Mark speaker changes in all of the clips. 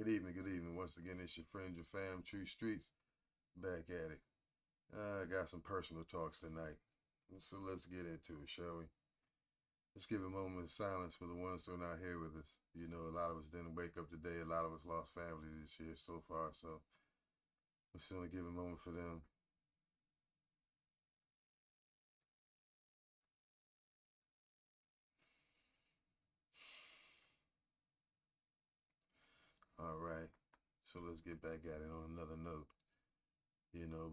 Speaker 1: Good evening. Once again, it's your friend, your fam, True Streets, back at it. I got some personal talks tonight, so let's get into it, shall we? Let's give a moment of silence for the ones who are not here with us. You know, a lot of us didn't wake up today. A lot of us lost family this year so far, so we're just gonna give a moment for them. All right, so let's get back at it on another note.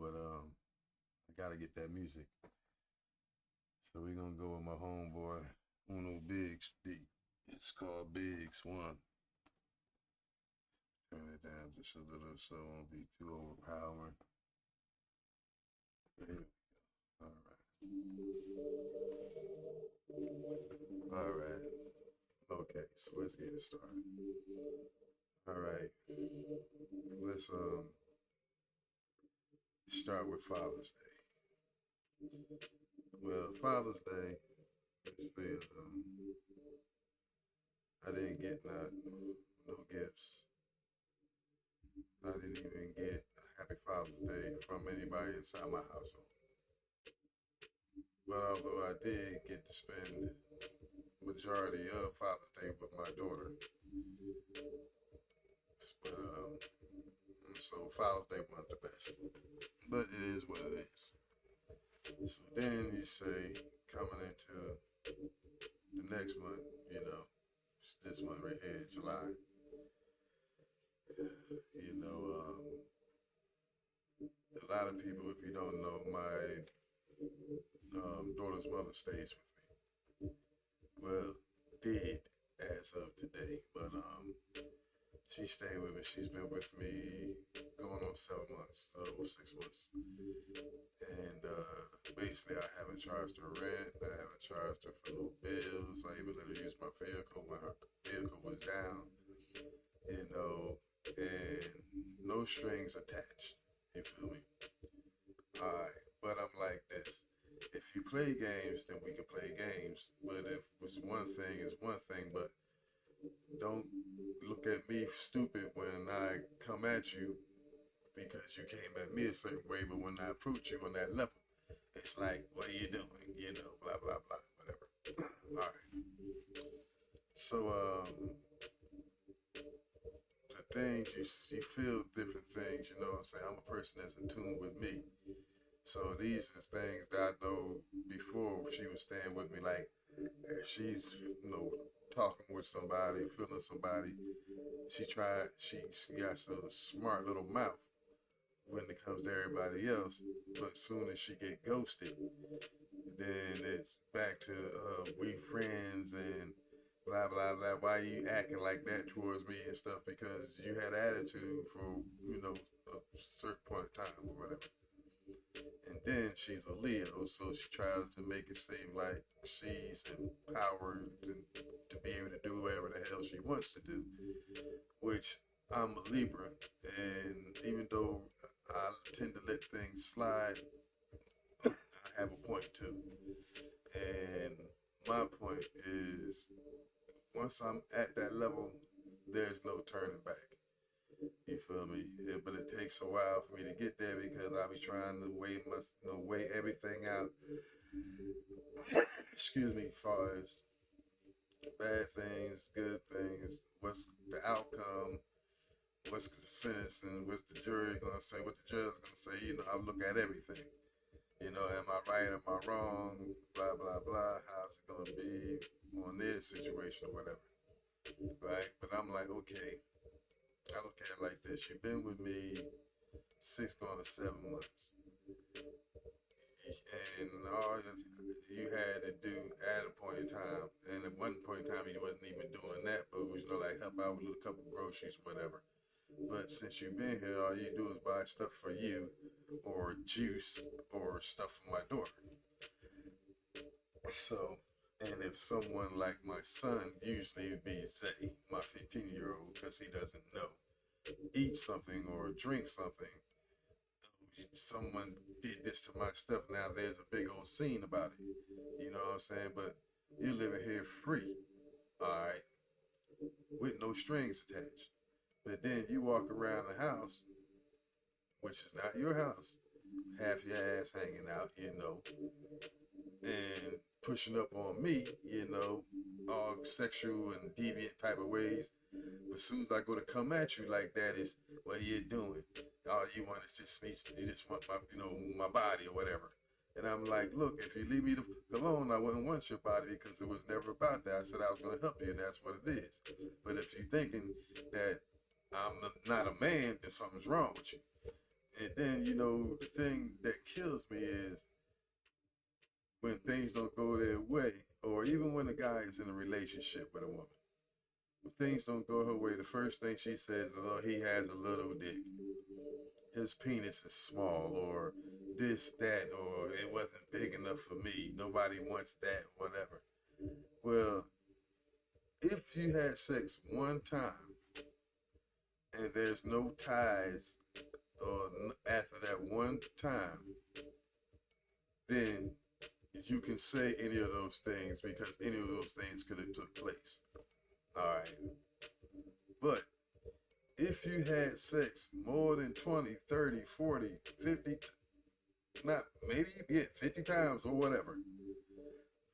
Speaker 1: But I gotta get that music, so we're gonna go with my homeboy Uno Biggs beat. It's called Biggs One. Turn it down just a little so it won't be too overpowering. Here we go. All right. All right. Okay, so let's get it started. All right. Let's start with Father's Day. Well, Father's Day is I didn't get no gifts. I didn't even get a Happy Father's Day from anybody inside my household. But although I did get to spend majority of Father's Day with my daughter, but so Father's Day wasn't the best. But it is what it is. So then you say coming into the next month, this month right here, July. You know, a lot of people, if you don't know, my daughter's mother stays with me. Well, did as of today, but she stayed with me. She's been with me going on 7 months, a little over 6 months. And basically, I haven't charged her rent. I haven't charged her for no bills. I even let her use my vehicle when her vehicle was down, you know, and no strings attached. You feel me? All right. But I'm like this. If you play games, then we can play games. But if it's one thing, it's one thing. But don't look at me stupid when I come at you because you came at me a certain way. But when I approach you on that level, it's like, what are you doing? Blah, blah, blah, whatever. All right. So, the things you feel different things, you know what I'm saying? I'm a person that's in tune with me. So these are things that I know before she was staying with me. Like, if she's, talking with somebody, feeling somebody, she got a smart little mouth when it comes to everybody else. But soon as she get ghosted, then it's back to we friends and blah blah blah. Why you acting like that towards me and stuff? Because you had attitude for a certain point of time or whatever. And then she's a Leo, so she tries to make it seem like she's empowered to be able to do whatever the hell she wants to do. Which I'm a Libra, and even though I tend to let things slide, I have a point too. And my point is, once I'm at that level, there's no turning back. You feel me? Yeah, but it takes a while for me to get there because I be trying to weigh everything out. Excuse me, as far as bad things, good things, what's the outcome, what's the sense, and what's the jury gonna say, what the judge gonna say. I look at everything. Am I right? Am I wrong? Blah blah blah. How's it gonna be on this situation or whatever? Right? But I'm like, okay. I look at it like this. You've been with me 6 going to 7 months, and all you had to do at a point in time, and at one point in time you wasn't even doing that, but it was like help out with a couple of groceries, whatever. But since you've been here, all you do is buy stuff for you, or juice, or stuff for my daughter. So, and if someone like my son, usually it'd be Zay, my 15-year-old, because he doesn't know, eat something or drink something, someone did this to my stuff. Now there's a big old scene about it. You know what I'm saying? But you're living here free, all right, with no strings attached. But then you walk around the house, which is not your house, half your ass hanging out, and pushing up on me, all sexual and deviant type of ways. But as soon as I go to come at you like that, is what are you doing? All you want is just me. You just want my body or whatever. And I'm like, look, if you leave me the fuck alone, I wouldn't want your body because it was never about that. I said I was going to help you, and that's what it is. But if you're thinking that I'm not a man, then something's wrong with you. And then, the thing that kills me is when things don't go their way, or even when a guy is in a relationship with a woman. When things don't go her way, the first thing she says is, oh, he has a little dick. His penis is small, or this, that, or it wasn't big enough for me. Nobody wants that, whatever. Well, if you had sex one time and there's no ties or after that one time, then you can say any of those things because any of those things could have took place. All right. But if you had sex more than 20, 30, 40, 50, not maybe 50 times or whatever,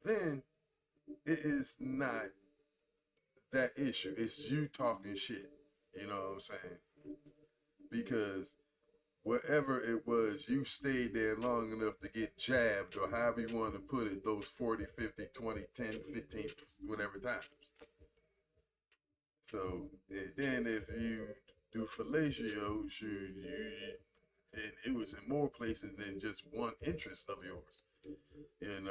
Speaker 1: then it is not that issue. It's you talking shit. You know what I'm saying? Because whatever it was, you stayed there long enough to get jabbed, or however you want to put it, those 40, 50, 20, 10, 15, whatever times. So then if you do fellatio, and it was in more places than just one interest of yours, and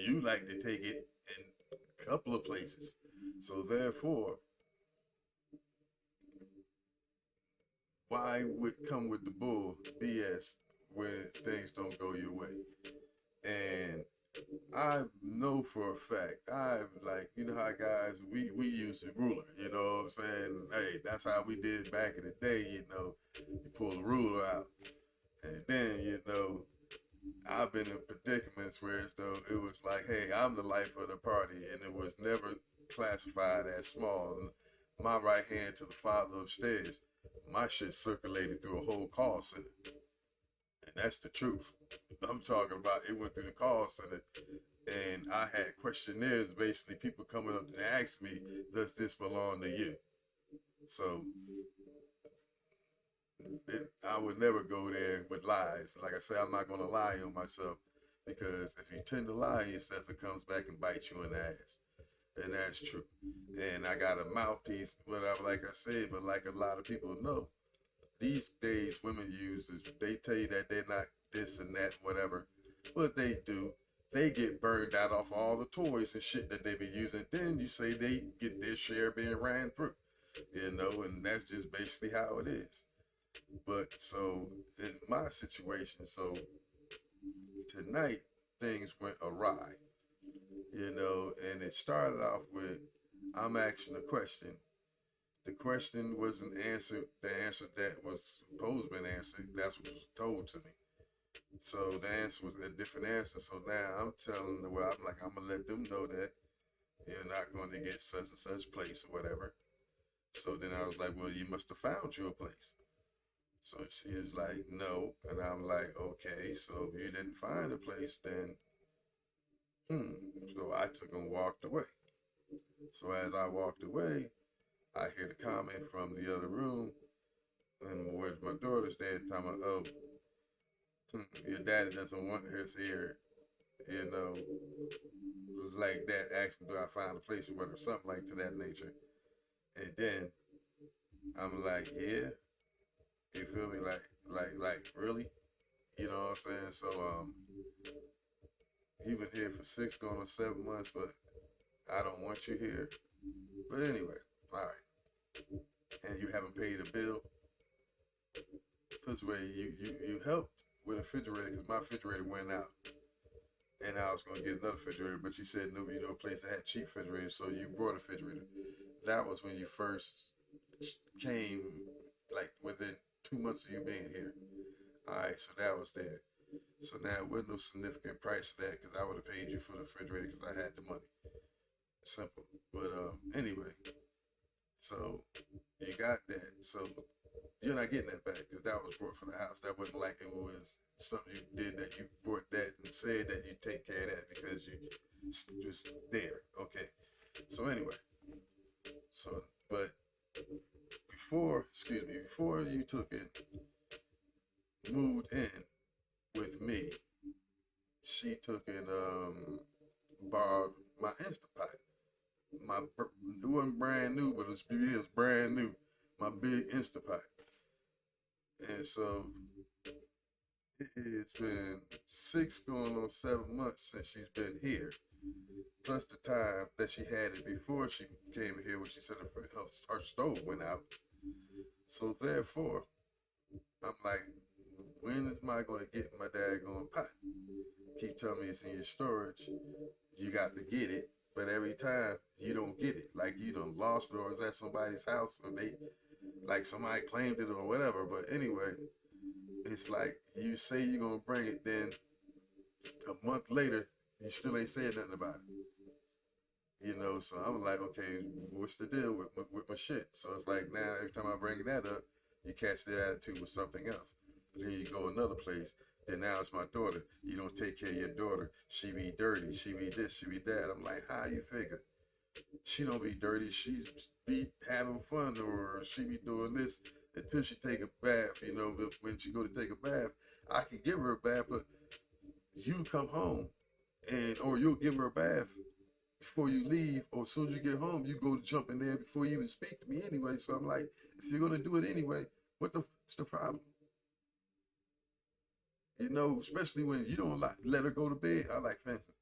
Speaker 1: you like to take it in a couple of places. So therefore, why would come with the bull BS when things don't go your way? And I know for a fact, you know how guys, we use a ruler, you know what I'm saying? Hey, that's how we did back in the day, you pull the ruler out. And then, I've been in predicaments where as though it was like, hey, I'm the life of the party, and it was never classified as small. My right hand to the father upstairs, my shit circulated through a whole call center. And that's the truth. I'm talking about it went through the call center, and I had questionnaires, basically people coming up and ask me, does this belong to you? So I would never go there with lies. Like I said, I'm not going to lie on myself, because if you tend to lie on yourself, it comes back and bites you in the ass. And that's true. And I got a mouthpiece, whatever, like I said, but like a lot of people know, these days women use is they tell you that they're not this and that, whatever. What they do, they get burned out off all the toys and shit that they be using. Then you say they get their share being ran through, and that's just basically how it is. But so in my situation, so tonight things went awry, and it started off with I'm asking a question. The question wasn't answered. The answer that was supposed to be answered, that's what was told to me. So the answer was a different answer. So now I'm telling them, well, I'm going to let them know that you're not going to get such and such place or whatever. So then I was like, well, you must have found your place. So she was like, no. And I'm like, okay, so if you didn't find a place, then, So I took and walked away. So as I walked away, I hear the comment from the other room, and where's my daughter's there, talking about, oh, your daddy doesn't want her here, it was like that, asking, do I find a place or whatever, something like to that nature. And then I'm like, yeah, you feel me, like really, you know what I'm saying? So you've been here for 6 going on 7 months, but I don't want you here. But anyway, all right. And you haven't paid a bill. Because you helped with a refrigerator, because my refrigerator went out. And I was going to get another refrigerator, but you said no, a place that had cheap refrigerators, so you brought a refrigerator. That was when you first came, like within 2 months of you being here. All right, so that was there. So now it wasn't no significant price to that, because I would have paid you for the refrigerator because I had the money. Simple. But anyway, So you got that. So you're not getting that back because that was brought for the house. That wasn't like it was something you did that you brought that and said that you take care of that because you just there. Okay. So anyway, so but before you took it, moved in with me, she took and borrowed my Instapot. It wasn't brand new, but it was brand new. My big Instapot, and so it's been 6 going on 7 months since she's been here. Plus the time that she had it before she came here when she said her stove went out. So therefore, I'm like, when am I going to get my daggone pot? Keep telling me it's in your storage. You got to get it. But every time you don't get it, like you done lost it or it's at somebody's house or they, like somebody claimed it or whatever. But anyway, it's like you say you're going to bring it, then a month later, you still ain't said nothing about it. So I'm like, okay, what's the deal with my shit? So it's like now every time I bring that up, you catch the attitude with something else. Then you go another place. Then now it's my daughter. You don't take care of your daughter. She be dirty. She be this. She be that. I'm like, how you figure? She don't be dirty. She be having fun, or she be doing this until she take a bath. But when she go to take a bath, I can give her a bath, but you come home or you'll give her a bath before you leave, or as soon as you get home, you go to jump in there before you even speak to me anyway. So I'm like, if you're gonna do it anyway, what's the problem? Especially when you don't like let her go to bed. I like fencing.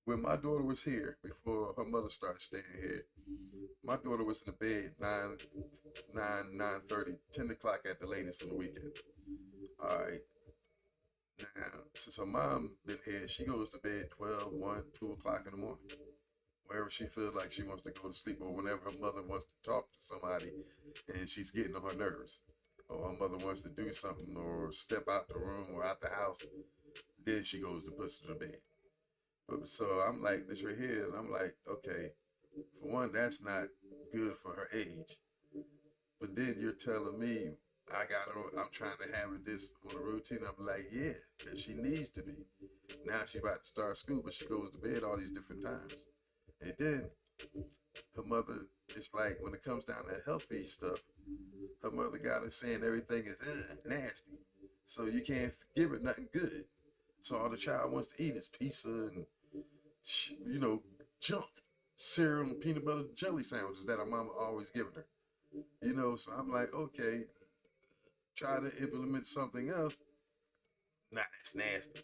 Speaker 1: When my daughter was here before her mother started staying here, my daughter was in the bed 9:30, 10 o'clock at the latest on the weekend. All right. Now, since her mom been here, she goes to bed 12, 1, 2 o'clock in the morning. Wherever she feels like she wants to go to sleep, or whenever her mother wants to talk to somebody and she's getting on her nerves, or her mother wants to do something or step out the room or out the house, then she goes to put to bed. But so I'm like this right here, and I'm like, okay, for one, that's not good for her age. But then you're telling me I'm trying to have her this on a routine. I'm like, yeah, because she needs to be. Now she's about to start school, but she goes to bed all these different times. And then her mother, it's like when it comes down to healthy stuff, her mother got her saying everything is nasty. So you can't give her nothing good. So all the child wants to eat is pizza and, junk, cereal and peanut butter jelly sandwiches that her mama always giving her. So I'm like, okay, try to implement something else. Nah, that's nasty.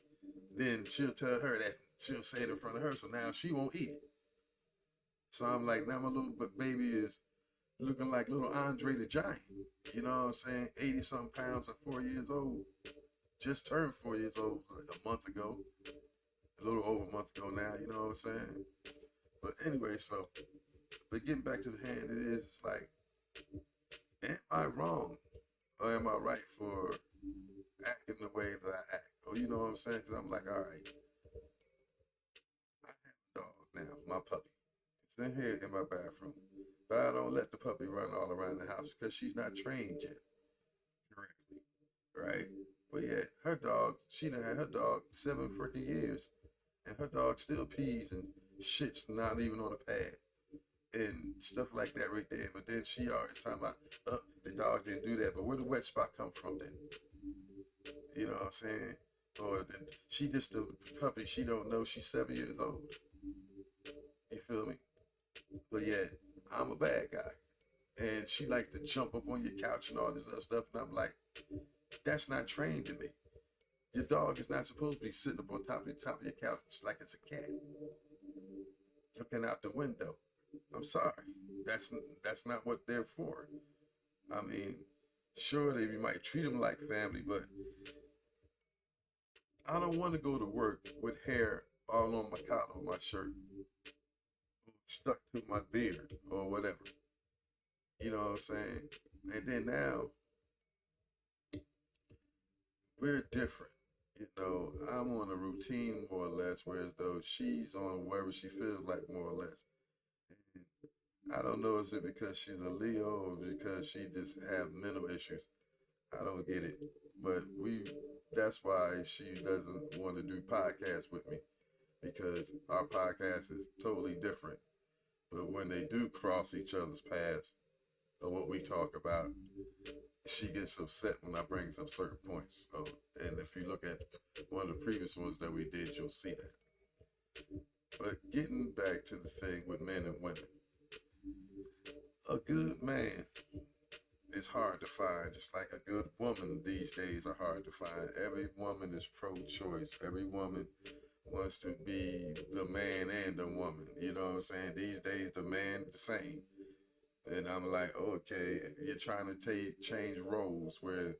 Speaker 1: Then she'll tell her that she'll say it in front of her, so now she won't eat it. So I'm like, now my little baby is looking like little Andre the Giant. You know what I'm saying? 80 something pounds at 4 years old. Just turned 4 years old a month ago. A little over a month ago now, you know what I'm saying? But anyway, but getting back to the hand, it is it's like, am I wrong or am I right for acting the way that I act? Or you know what I'm saying? Because I'm like, all right, I have a dog now, my puppy. It's in here in my bathroom. But I don't let the puppy run all around the house because she's not trained yet correctly, right? But yet, her dog, she done had her dog 7 freaking years, and her dog still pees and shit's not even on the pad and stuff like that right there. But then she always talking about, the dog didn't do that. But where the wet spot come from then? You know what I'm saying? Or she just a puppy. She don't know she's 7 years old. You feel me? But yet, I'm a bad guy. And she likes to jump up on your couch and all this other stuff. And I'm like, that's not trained to me. Your dog is not supposed to be sitting up on top of your couch like it's a cat, looking out the window. I'm sorry. That's not what they're for. I mean, sure they might treat them like family, but I don't want to go to work with hair all on my collar of my shirt, stuck to my beard or whatever. You know what I'm saying? And then now we're different. I'm on a routine more or less, whereas though she's on wherever she feels like more or less. And I don't know, is it because she's a Leo or because she just have mental issues? I don't get it. But that's why she doesn't want to do podcasts with me because our podcast is totally different. But when they do cross each other's paths or what we talk about, she gets upset when I bring up certain points. So, and if you look at one of the previous ones that we did, you'll see that. But getting back to the thing with men and women, a good man is hard to find, just like a good woman these days are hard to find. Every woman is pro-choice. Every woman wants to be the man and the woman. You know what I'm saying? These days, the man the same. And I'm like, okay, you're trying to change roles where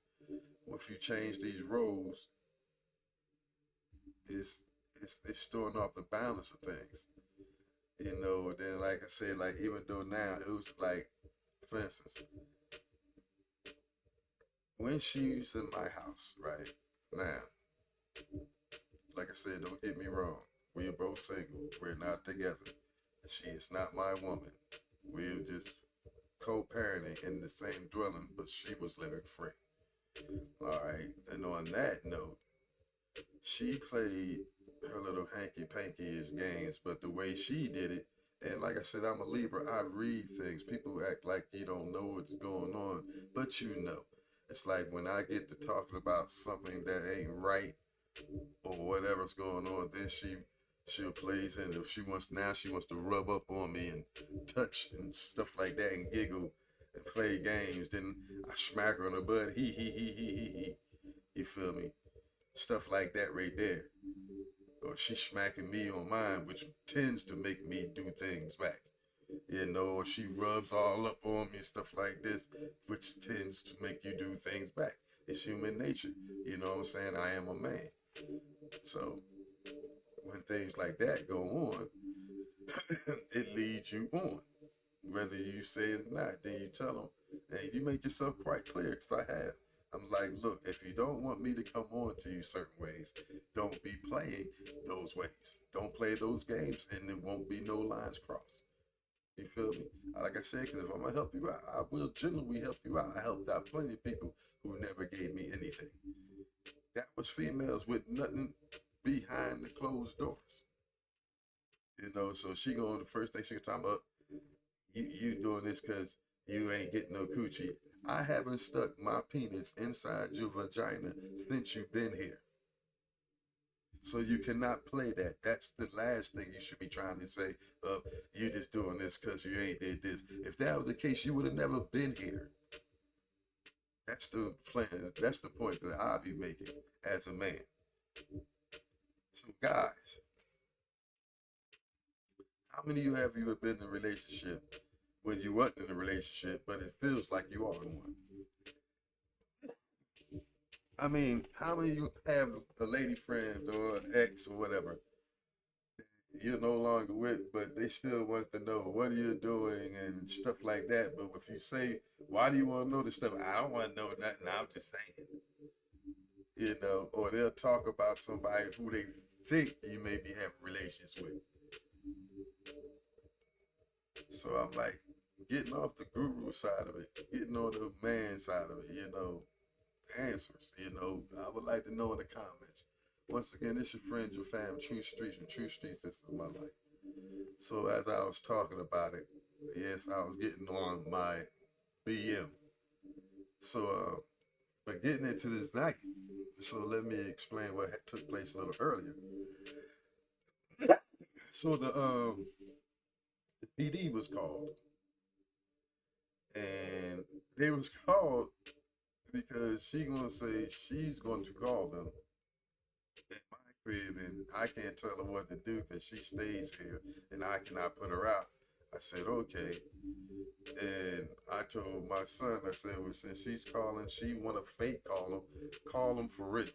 Speaker 1: if you change these roles, it's, it's throwing off the balance of things. You know, then like I said, like even though now it was like, for instance, when she's in my house, right now, like I said, don't get me wrong. We are both single. We're not together. She is not my woman. We're just co-parenting in the same dwelling, but she was living free. All right. And on that note, she played her little hanky-panky-ish games, but the way she did it, and like I said, I'm a Libra. I read things. People act like you don't know what's going on, but you know. It's like when I get to talking about something that ain't right or whatever's going on, then she'll plays in. If she wants now, she wants to rub up on me and touch and stuff like that and giggle and play games. Then I smack her on the butt. He. You feel me? Stuff like that right there. Or she's smacking me on mine, which tends to make me do things back. You know, or she rubs all up on me and stuff like this, which tends to make you do things back. It's human nature. You know what I'm saying? I am a man. So when things like that go on, it leads you on. Whether you say it or not, then you tell them, and you make yourself quite clear, because I have. I'm like, look, if you don't want me to come on to you certain ways, don't be playing those ways. Don't play those games, and there won't be no lines crossed. You feel me? Like I said, because if I'm going to help you out, I will genuinely help you out. I helped out plenty of people who never gave me anything. That was females with nothing behind the closed doors. You know, so she going, the first thing she can talk about, you doing this because you ain't getting no coochie. I haven't stuck my penis inside your vagina since you've been here. So you cannot play that. That's the last thing you should be trying to say. You just doing this because you ain't did this. If that was the case, you would have never been here. That's the plan. That's the point that I'll be making as a man. So guys, how many of you have ever been in a relationship when you weren't in a relationship, but it feels like you are in one? I mean, how many of you have a lady friend or an ex or whatever you're no longer with, but they still want to know what are you doing and stuff like that. But if you say, why do you want to know this stuff? I don't want to know nothing. I'm just saying, you know, or they'll talk about somebody who they think you may be having relations with. So I'm like, getting off the guru side of it, getting on the man side of it, you know, answers, you know, I would like to know in the comments. Once again, this your friend, your fam, True Streets. From True Streets, this is my life. So as I was talking about it, yes, I was getting on my BM. So, but getting into this night, so let me explain what took place a little earlier. So the PD was called, and they was called because she gonna say she's going to call them at my crib, and I can't tell her what to do because she stays here, and I cannot put her out. I said, okay. And I told my son, I said, well, since she's calling, she want to fake call them for real.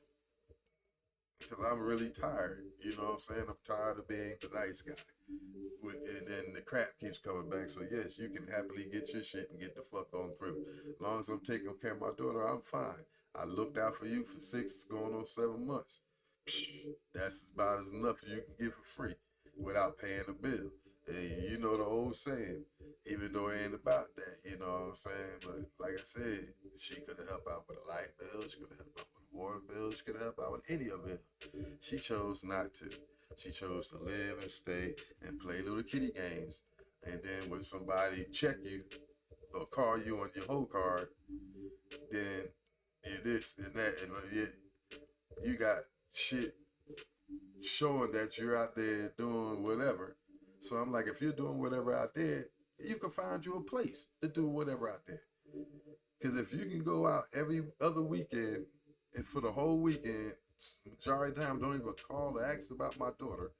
Speaker 1: Because I'm really tired. You know what I'm saying? I'm tired of being the nice guy. And then the crap keeps coming back. So, yes, you can happily get your shit and get the fuck on through. As long as I'm taking care of my daughter, I'm fine. I looked out for you for 6, going on 7 months. That's about as enough you can get for free without paying a bill. And you know the old saying, even though it ain't about that, you know what I'm saying? But like I said, she could have helped out with a light bill, she could have helped out with a water bill, she could have helped out with any of it. She chose not to. She chose to live and stay and play little kitty games. And then when somebody check you or call you on your whole card, then it this and that, and yet you got shit showing that you're out there doing whatever. So I'm like, if you're doing whatever out there, you can find you a place to do whatever out there. Because if you can go out every other weekend and for the whole weekend, majority of the time don't even call or ask about my daughter,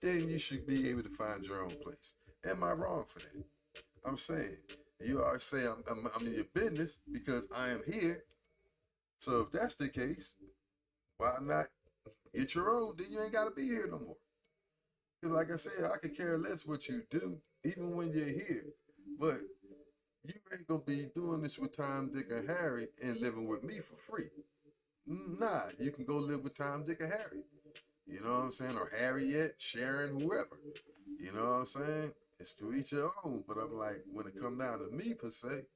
Speaker 1: then you should be able to find your own place. Am I wrong for that? I'm saying you always say I'm in your business because I am here. So if that's the case, why not get your own? Then you ain't got to be here no more. Because like I said, I could care less what you do, even when you're here. But you ain't gonna be doing this with Tom, Dick, and Harry and living with me for free. Nah, you can go live with Tom, Dick, and Harry. You know what I'm saying? Or Harriet, Sharon, whoever. You know what I'm saying? It's to each your own. But I'm like, when it come down to me per se,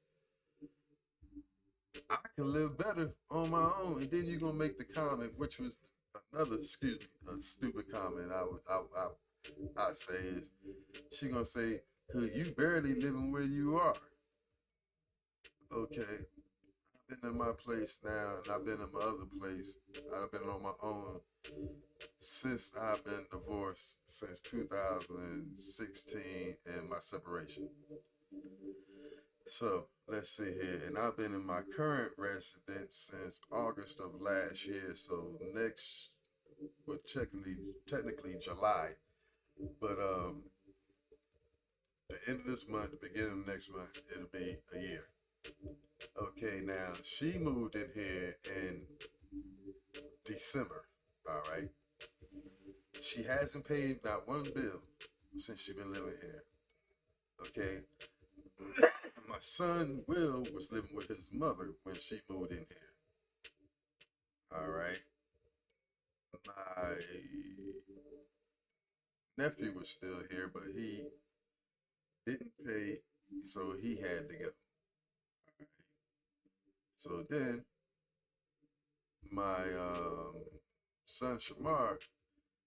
Speaker 1: I can live better on my own. And then you're gonna make the comment, which was another, excuse me, a stupid comment. I say is she gonna say, you barely living where you are. Okay, I've been in my place now, and I've been in my other place. I've been on my own since I've been divorced since 2016 and my separation. So let's see here, and I've been in my current residence since August of last year. So next, well, technically July, but the end of this month, the beginning of next month, it'll be a year. Okay, now she moved in here in December. All right, she hasn't paid not one bill since she been living here. Okay, my son Will was living with his mother when she moved in here. All right, my nephew was still here, but he didn't pay, so he had to go. So then my son Shamar,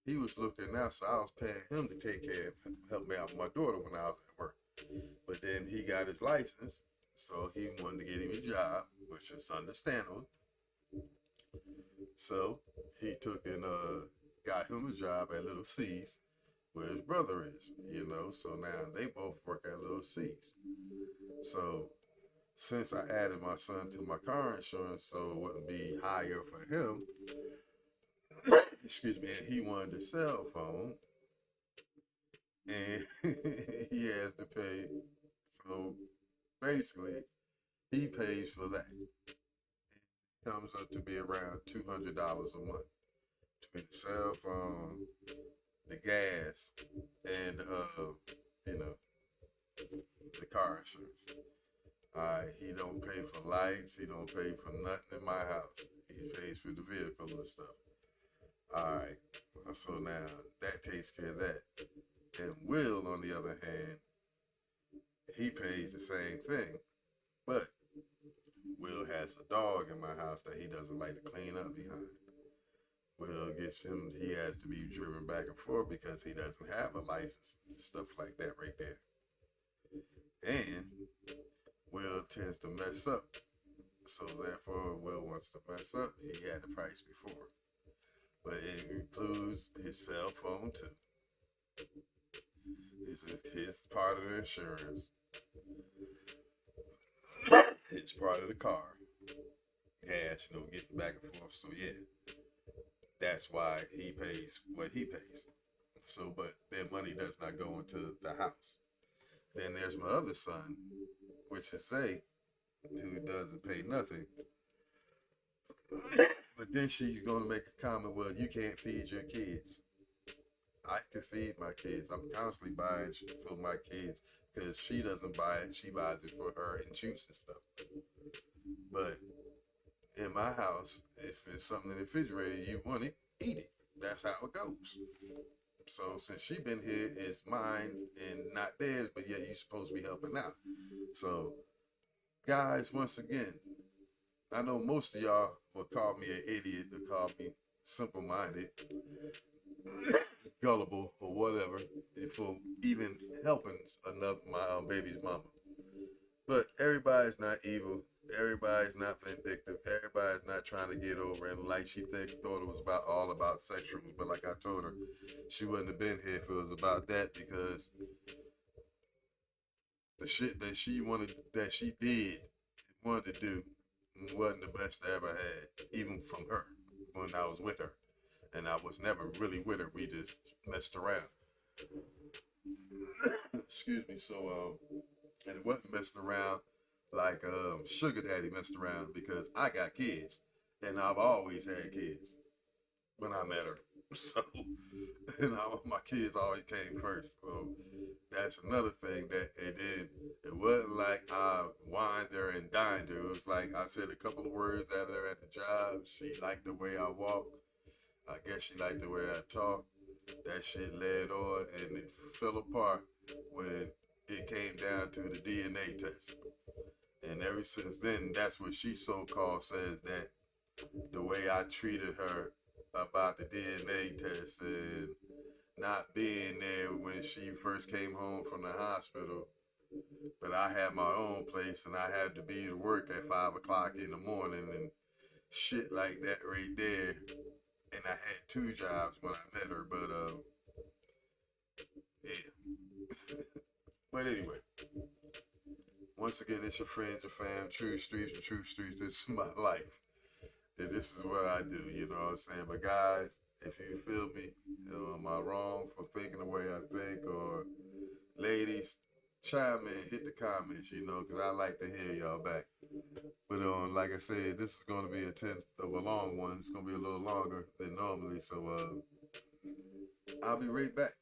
Speaker 1: he was looking out, so I was paying him to take care of, help me out with my daughter when I was at work. But then he got his license, so he wanted to get him a job, which is understandable. So he took and got him a job at Little C's, where his brother is, you know. So now they both work at Little C's. So since I added my son to my car insurance, so it wouldn't be higher for him, excuse me, and he wanted a cell phone, and he has to pay. So basically, he pays for that. Comes up to be around $200 a month between the cell phone, the gas, and you know, the car insurance. He don't pay for lights. He don't pay for nothing in my house. He pays for the vehicle and stuff. All right. So now that takes care of that. And Will, on the other hand, he pays the same thing, but Will has a dog in my house that he doesn't like to clean up behind. Will gets him, he has to be driven back and forth because he doesn't have a license, stuff like that right there. And Will tends to mess up. So therefore, Will wants to mess up. He had the price before. But it includes his cell phone too. His part of the insurance. It's part of the car. Gas, you know, getting back and forth. So yeah, that's why he pays what he pays. So, but their money does not go into the house. Then there's my other son, which is Zay, who doesn't pay nothing. But then she's going to make a comment, well, you can't feed your kids. I can feed my kids. I'm constantly buying for my kids because she doesn't buy it. She buys it for her and juice and stuff. But in my house, if it's something in the refrigerator you want it, eat it. That's how it goes. So since she been here, it's mine and not theirs, but yet you supposed to be helping out. So guys, once again, I know most of y'all will call me an idiot, to call me simple-minded, gullible, or whatever, for even helping another my baby's mama. But everybody's not evil. Everybody's not vindictive. Everybody's not trying to get over it. Like she thought it was about all about sexuals. But like I told her, she wouldn't have been here if it was about that, because the shit that she wanted to do, wasn't the best I ever had, even from her when I was with her. And I was never really with her. We just messed around. Excuse me. So, and it wasn't messing around like Sugar Daddy messed around, because I got kids and I've always had kids when I met her. So, my kids always came first. So that's another thing that, and then it wasn't like I wined her and dined her. It was like I said a couple of words at her at the job. She liked the way I walked. I guess she liked the way I talked. That shit led on, and it fell apart when it came down to the DNA test. And ever since then, that's what she so-called says, that the way I treated her about the DNA test and not being there when she first came home from the hospital, but I had my own place and I had to be to work at 5 o'clock in the morning and shit like that right there. And I had 2 jobs when I met her, but yeah. But anyway, once again, it's your friends, your fam, True Streets, and True Streets. This is my life. And this is what I do, you know what I'm saying? But guys, if you feel me, am I wrong for thinking the way I think? Or ladies, chime in, hit the comments, you know, because I like to hear y'all back. But like I said, this is going to be a 10th of a long one. It's going to be a little longer than normally. So I'll be right back.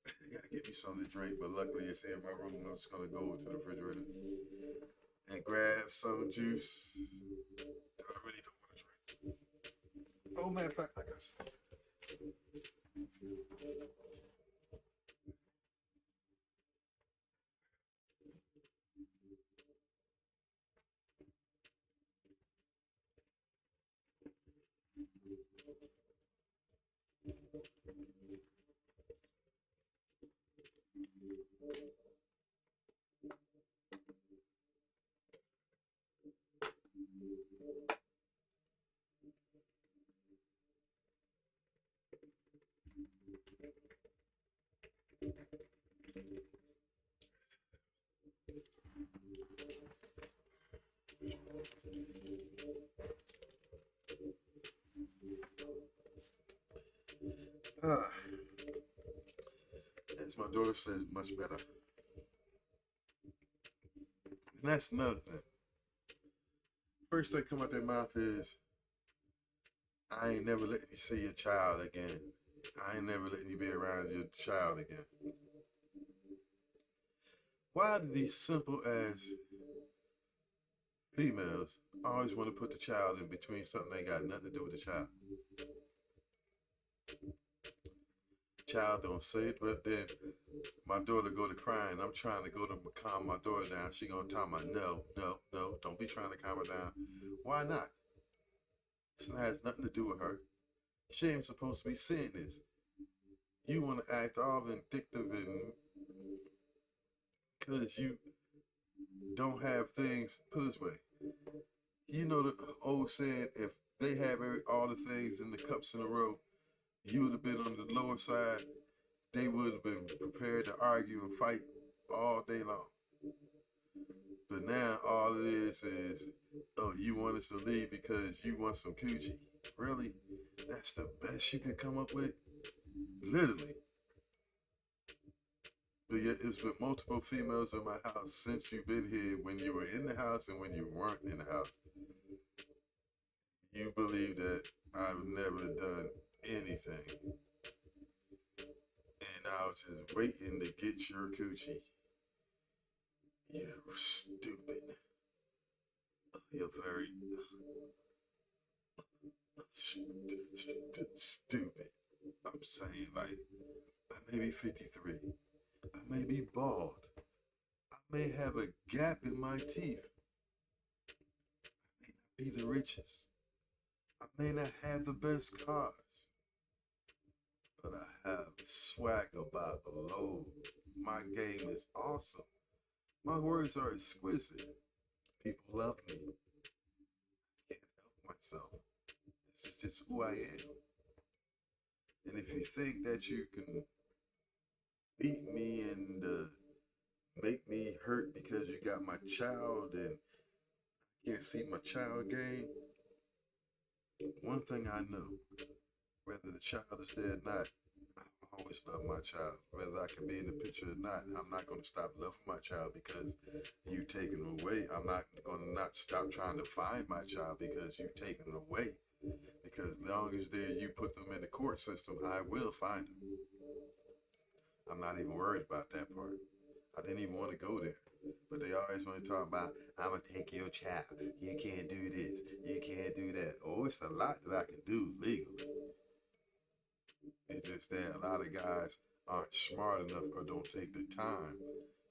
Speaker 1: I got to get me something to drink, but luckily it's in my room. I'm just going to go over to the refrigerator and grab some juice that I really don't want to drink. Oh, matter of fact, I got some. As my daughter says, much better. And that's another thing. First thing come out their mouth is, I ain't never letting you see your child again. I ain't never letting you be around your child again. Why do these simple as females always want to put the child in between something that ain't got nothing to do with the child? Child don't say it, but then my daughter go to crying. I'm trying to go to calm my daughter down. She gonna tell me, no, don't be trying to calm her down. Why not? This has nothing to do with her. She ain't supposed to be seeing this. You want to act all vindictive and because you don't have things. Put it this way, you know the old saying, if they have all the things in the cups in a row, you would have been on the lower side. They would have been prepared to argue and fight all day long. But now all it is, oh, you want us to leave because you want some coochie. Really? That's the best you can come up with? Literally. But yet it's been multiple females in my house since you've been here, when you were in the house and when you weren't in the house. You believe that I've never done anything. And I was just waiting to get your coochie. You're stupid. You're very stupid. I'm saying, like, may be 53. I may be bald. I may have a gap in my teeth. I may not be the richest. I may not have the best cars. But I have swag about the load. My game is awesome. My words are exquisite. People love me. I can't help myself. This is just who I am. And if you think that you can beat me and make me hurt because you got my child and can't see my child game, one thing I know, whether the child is there or not, I always love my child. Whether I can be in the picture or not, I'm not going to stop loving my child because you taken it away. I'm not going to not stop trying to find my child because you taken it away. Because as long as you put them in the court system, I will find them. I'm not even worried about that part. I didn't even want to go there. But they always want to talk about, I'm going to take your child. You can't do this. You can't do that. Oh, it's a lot that I can do legally. It's just that a lot of guys aren't smart enough or don't take the time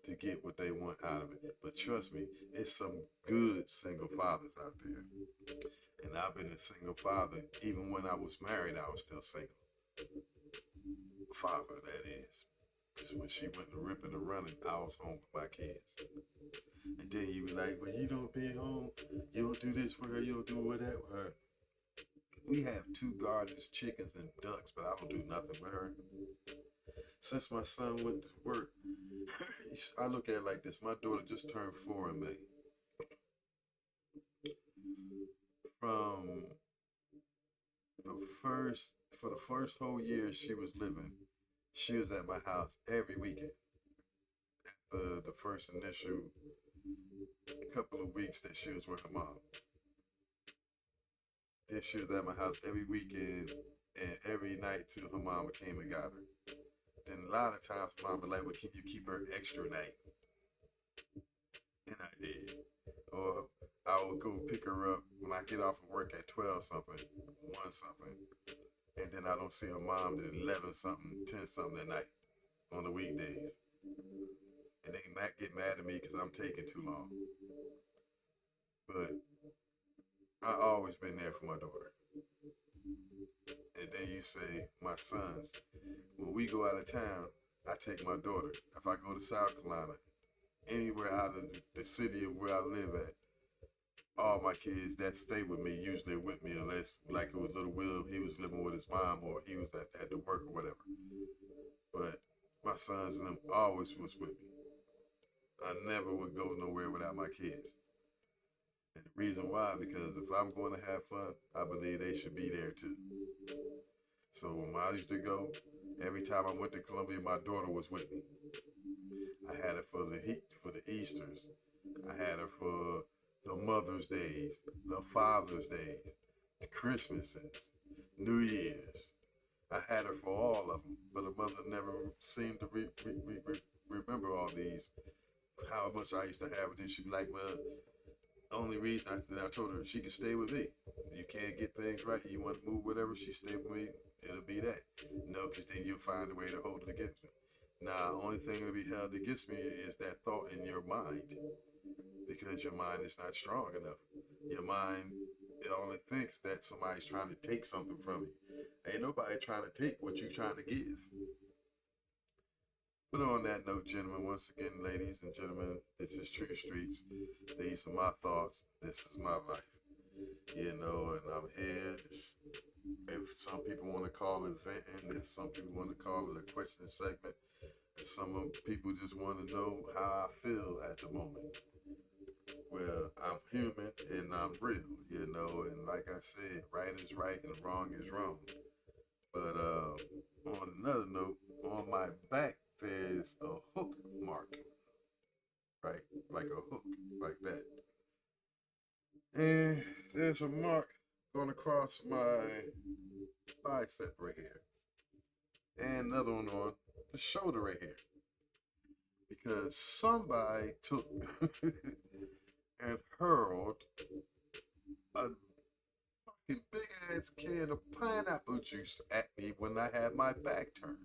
Speaker 1: to get what they want out of it. But trust me, it's some good single fathers out there. And I've been a single father. Even when I was married, I was still single. Father, that is. Because when she went to ripping and running, I was home with my kids. And then you be like, well, you don't be home. You don't do this for her. You don't do whatever with her. We have 2 gardens, chickens, and ducks, but I don't do nothing with her. Since my son went to work, I look at it like this. My daughter just turned 4 in May. From for the first whole year she was living, she was at my house every weekend. The first initial couple of weeks that she was with her mom. Then she was at my house every weekend, and every night too, her mama came and got her. Then a lot of times mom would be like, well, can you keep her extra night? And I did. Or I would go pick her up when I get off of work at 12 something, 1 something. And then I don't see her mom at 11 something, 10 something at night on the weekdays. And they get mad at me because I'm taking too long. But I always been there for my daughter. And then you say, my sons, when we go out of town, I take my daughter. If I go to South Carolina, anywhere out of the city of where I live at, all my kids that stay with me, usually with me, unless like it was little Will, he was living with his mom or he was at the work or whatever. But my sons and them always was with me. I never would go nowhere without my kids. And the reason why, because if I'm going to have fun, I believe they should be there too. So when I used to go, every time I went to Columbia, my daughter was with me. I had her for the Easters. I had her for the Mother's Days, the Father's Days, the Christmases, New Year's. I had her for all of them, but her mother never seemed to remember all these, how much I used to have her. Then she'd be like, well, the only reason I told her she could stay with me. You can't get things right, you want to move whatever, she stay with me, it'll be that. No, because then you'll find a way to hold it against me. Now, the only thing that'll be held against me is that thought in your mind, because your mind is not strong enough. Your mind, it only thinks that somebody's trying to take something from you. Ain't nobody trying to take what you're trying to give. But on that note, gentlemen, once again, ladies and gentlemen, this is True Streets. These are my thoughts. This is my life. You know, and I'm here. Just, if some people want to call it venting, if some people want to call it a question segment, and some people just want to know how I feel at the moment. Well, I'm human and I'm real, you know, and like I said, right is right and wrong is wrong. But on another note, on my back, there's a hook mark, right? Like a hook, like that. And there's a mark going across my bicep right here. And another one on the shoulder right here. Because somebody took and hurled a fucking big ass can of pineapple juice at me when I had my back turned.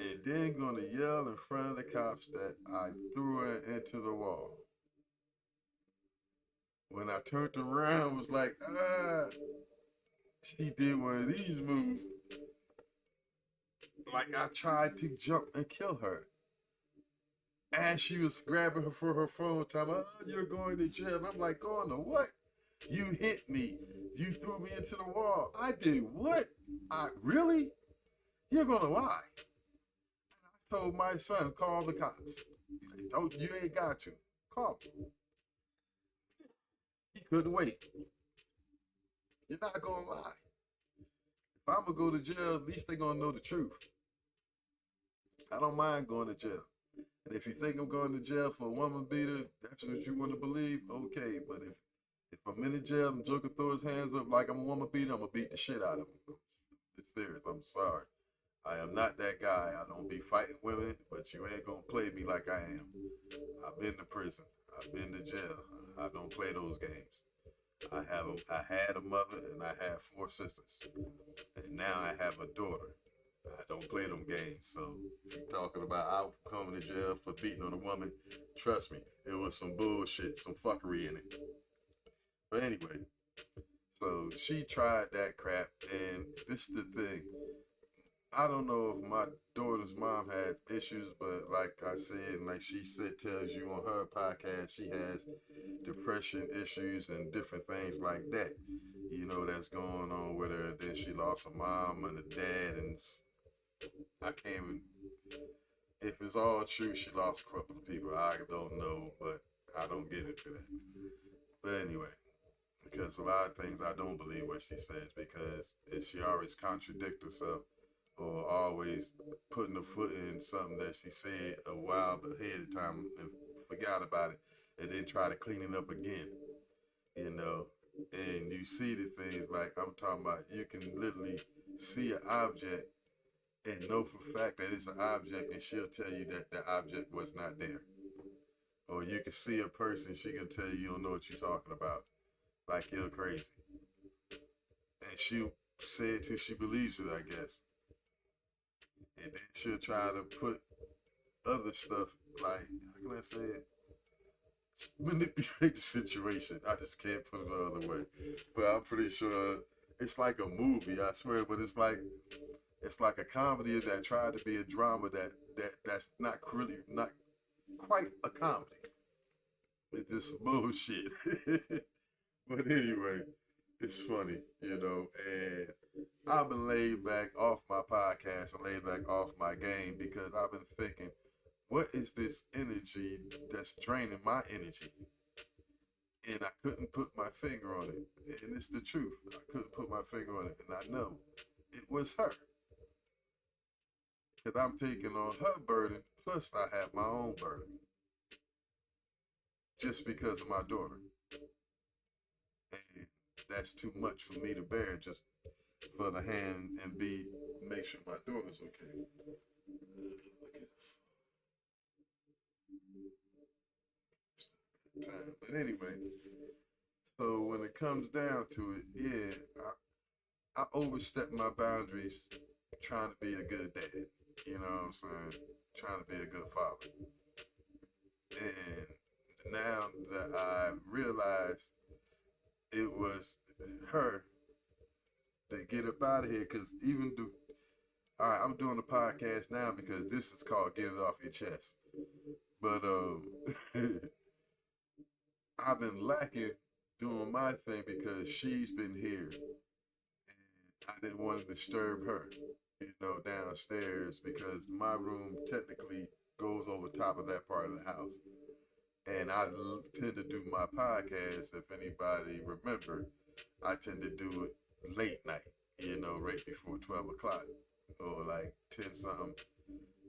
Speaker 1: and then gonna yell in front of the cops that I threw her into the wall. When I turned around, was like, she did one of these moves. Like I tried to jump and kill her. And she was grabbing her for her phone, telling me, oh, you're going to jail. And I'm like, going to what? You hit me. You threw me into the wall. I did what? I really? You're gonna lie. I told my son, call the cops. He's like, oh, you ain't got to. Call them. He couldn't wait. You're not gonna lie. If I'm gonna go to jail, at least they're gonna know the truth. I don't mind going to jail. And if you think I'm going to jail for a woman beater, that's what you want to believe, okay. But if I'm in the jail and Joker throw his hands up like I'm a woman beater, I'm gonna beat the shit out of him. It's serious. I'm sorry. I am not that guy. I don't be fighting women, but you ain't gonna play me like I am. I've been to prison. I've been to jail. I don't play those games. I had a mother and I had 4 sisters, and now I have a daughter. I don't play them games. So if you're talking about out coming to jail for beating on a woman, trust me, it was some bullshit, some fuckery in it. But anyway, so she tried that crap, and this is the thing. I don't know if my daughter's mom had issues, but like I said, and like she said, tells you on her podcast, she has depression issues and different things like that. You know, that's going on with her. Then she lost a mom and a dad, and I can't even. If it's all true, she lost a couple of people. I don't know, but I don't get into that. But anyway, because a lot of things I don't believe what she says because she always contradicts herself or always putting a foot in something that she said a while ahead of time and forgot about it and then try to clean it up again, you know. And you see the things like I'm talking about, you can literally see an object and know for a fact that it's an object and she'll tell you that the object was not there. Or you can see a person, she can tell you don't know what you're talking about. Like you're crazy. And she'll say it till she believes it, I guess. And then she'll try to put other stuff like, how can I say it? Manipulate the situation. I just can't put it the other way. But I'm pretty sure it's like a movie, I swear, but it's like a comedy that tried to be a drama that's not really not quite a comedy. It's just bullshit. But anyway, it's funny, you know, and I've been laid back off my podcast and laid back off my game because I've been thinking, what is this energy that's draining my energy? And I couldn't put my finger on it. And it's the truth. I couldn't put my finger on it. And I know it was her. Because I'm taking on her burden, plus I have my own burden. Just because of my daughter. And that's too much for me to bear just for the hand and make sure my daughter's okay. Time. But anyway, so when it comes down to it, yeah, I overstep my boundaries trying to be a good dad. You know what I'm saying? Trying to be a good father. And now that I realized it was her that get up out of here, because all right, I'm doing the podcast now because this is called Get It Off Your Chest. But I've been lacking doing my thing because she's been here. And I didn't want to disturb her, you know, downstairs because my room technically goes over top of that part of the house. And I tend to do my podcast, if anybody remember, I tend to do it late night, you know, right before 12 o'clock or like 10 something,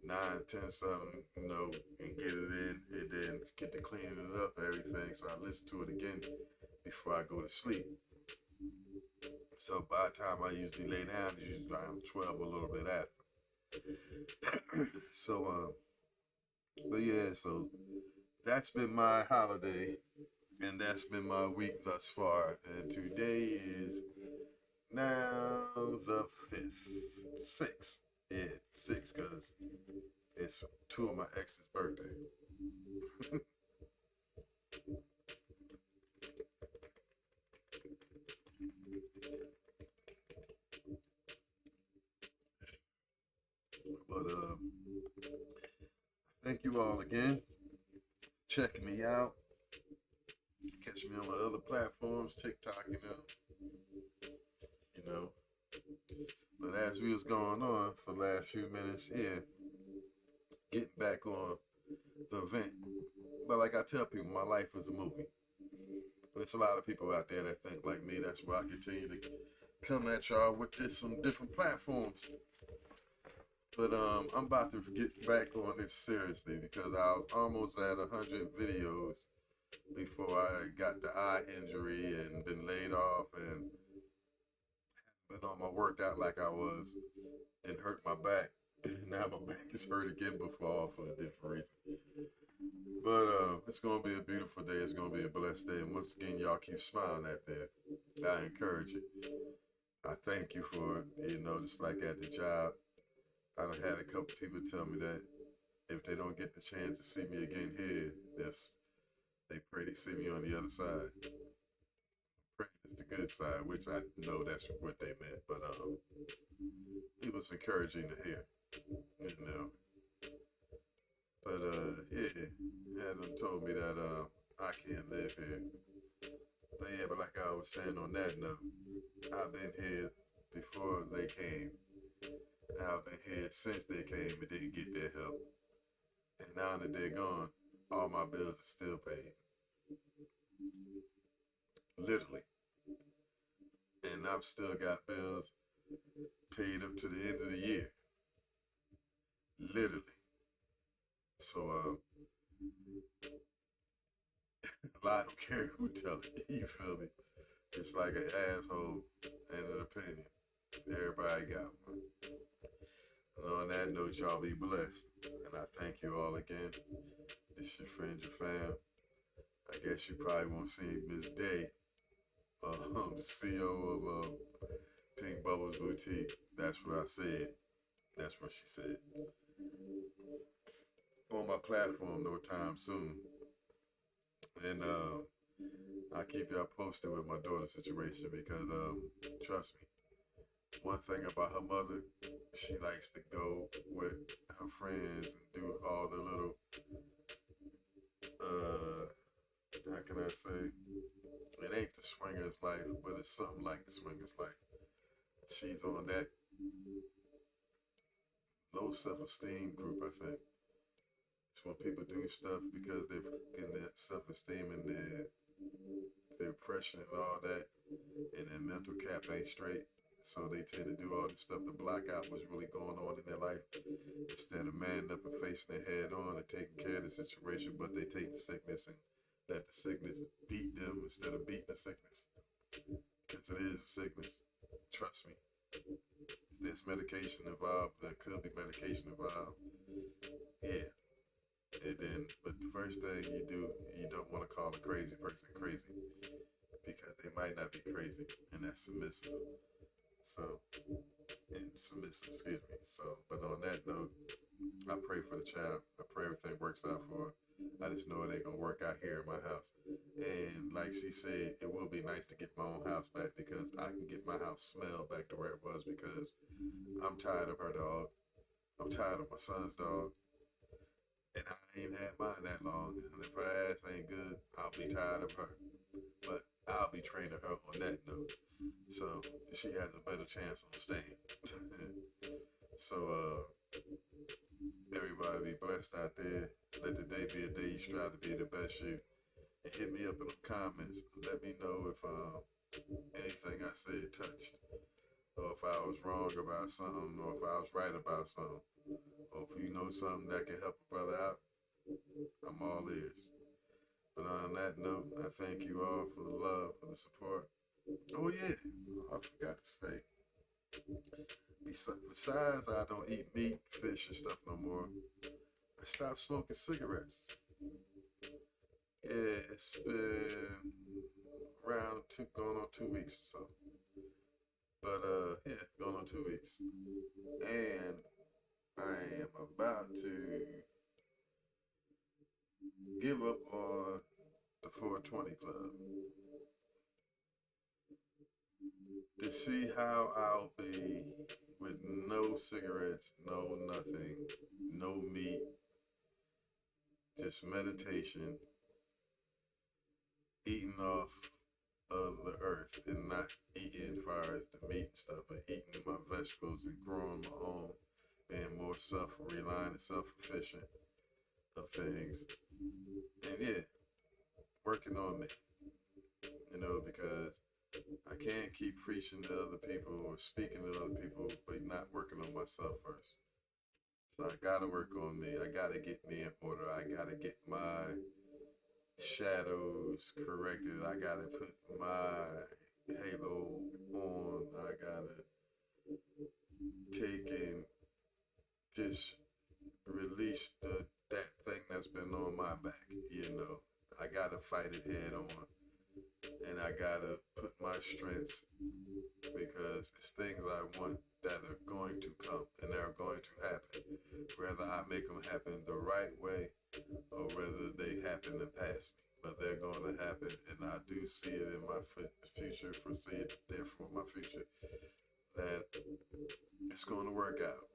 Speaker 1: 9, 10 something, you know, and get it in and then get to cleaning it up and everything. So I listen to it again before I go to sleep. So by the time I usually lay down, it's usually around 12, a little bit after. So, but yeah, so that's been my holiday and that's been my week thus far. And today is now the 5th, 6th. Yeah, 6 because it's 2 of my ex's birthday. But thank you all again. Checking me out. Catch me on my other platforms, TikTok, you know. But as we was going on for the last few minutes, yeah, getting back on the event. But like I tell people, my life is a movie. But there's a lot of people out there that think like me. That's why I continue to come at y'all with some different platforms. But I'm about to get back on this seriously because I was almost at 100 videos before I got the eye injury and been laid off and been on my workout like I was and hurt my back. Now my back is hurt again before for a different reason. But it's gonna be a beautiful day. It's gonna be a blessed day. And once again, y'all keep smiling out there. I encourage it. I thank you for it. Just like at the job, I done had a couple people tell me that if they don't get the chance to see me again here, they pray to see me on the other side. Pray is the good side, which I know that's what they meant. But it was encouraging to hear, you know. But yeah, had them told me that I can't live here. But yeah, but like I was saying on that note, I've been here before they came. I've been here since they came and didn't get their help. And now that they're gone, all my bills are still paid. Literally. And I've still got bills paid up to the end of the year. Literally. So I don't care who tell it. You feel me? It's like an asshole and an opinion. Everybody got one. And on that note, y'all be blessed. And I thank you all again. This your friend, your fam. I guess you probably won't see Miss Day, the CEO of Pink Bubbles Boutique. That's what I said. That's what she said. On my platform, no time soon. And I keep y'all posted with my daughter's situation because trust me, one thing about her mother, she likes to go with her friends and do all the little how can I say, it ain't the swingers life, but it's something like the swingers life. She's on that low self-esteem group, I think. It's when people do stuff because they're getting their self-esteem and their depression and all that, and their mental cap ain't straight. So they tend to do all this stuff to block out what's really going on in their life instead of manning up and facing their head on and taking care of the situation. But they take the sickness and let the sickness beat them instead of beating the sickness. Because it is a sickness. Trust me. If there's medication involved, there could be medication involved. Yeah. And then, but the first thing you do, you don't want to call a crazy person crazy because they might not be crazy, and that's submissive. So, and submissive, excuse me. So, but on that note, I pray for the child. I pray everything works out for her. I just know it ain't gonna work out here in my house. And like she said, it will be nice to get my own house back because I can get my house smell back to where it was because I'm tired of her dog. I'm tired of my son's dog. And I ain't had mine that long. And if her ass ain't good, I'll be tired of her. But I'll be training her on that note. So she has a better chance on staying. So everybody be blessed out there. Let the day be a day you strive to be the best you. And hit me up in the comments. Let me know if anything I said touched. Or if I was wrong about something, or if I was right about something. Or if you know something that can help a brother out, I'm all ears. But on that note, I thank you all for the love, for the support. Oh yeah, I forgot to say. Besides, I don't eat meat, fish, and stuff no more. I stopped smoking cigarettes. Yeah, it's been around going on 2 weeks or so. But yeah, going on 2 weeks. And I am about to give up on the 420 Club to see how I'll be with no cigarettes, no nothing, no meat, just meditation, eating off of the earth and not eating as far as the meat and stuff, but eating my vegetables and growing my own, being more self-reliant and self-sufficient of things. And yeah, working on me, because I can't keep preaching to other people or speaking to other people, but not working on myself first. So I gotta work on me. I gotta get me in order. I gotta get my shadows corrected. I gotta put my halo on. I gotta take and just release that thing that's been on my back. I gotta fight it head on, and I gotta put my strengths because it's things I want that are going to come and they're going to happen. Whether I make them happen the right way or whether they happen and pass me. But they're going to happen, and I do see it in my future, foresee it there for my future, that it's going to work out.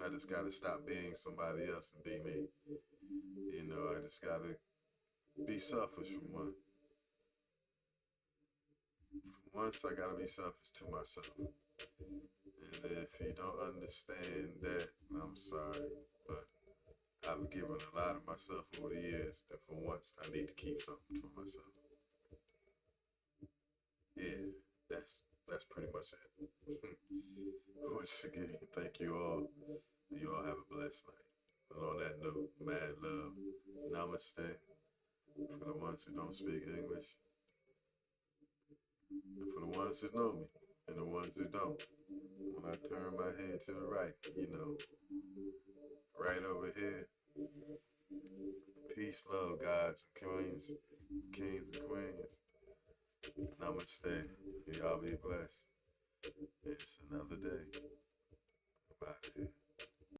Speaker 1: I just got to stop being somebody else and be me. I just got to be selfish for one. For once, I got to be selfish to myself. And if you don't understand that, I'm sorry, but I've given a lot of myself over the years, and for once, I need to keep something for myself. Yeah, that's pretty much it. Once again, thank you all. You all have a blessed night. And on that note, mad love. Namaste. For the ones who don't speak English, and for the ones who know me, and the ones who don't. When I turn my head to the right, right over here. Peace, love, gods and queens, kings and queens. Namaste. Y'all be blessed. It's another day. Bye.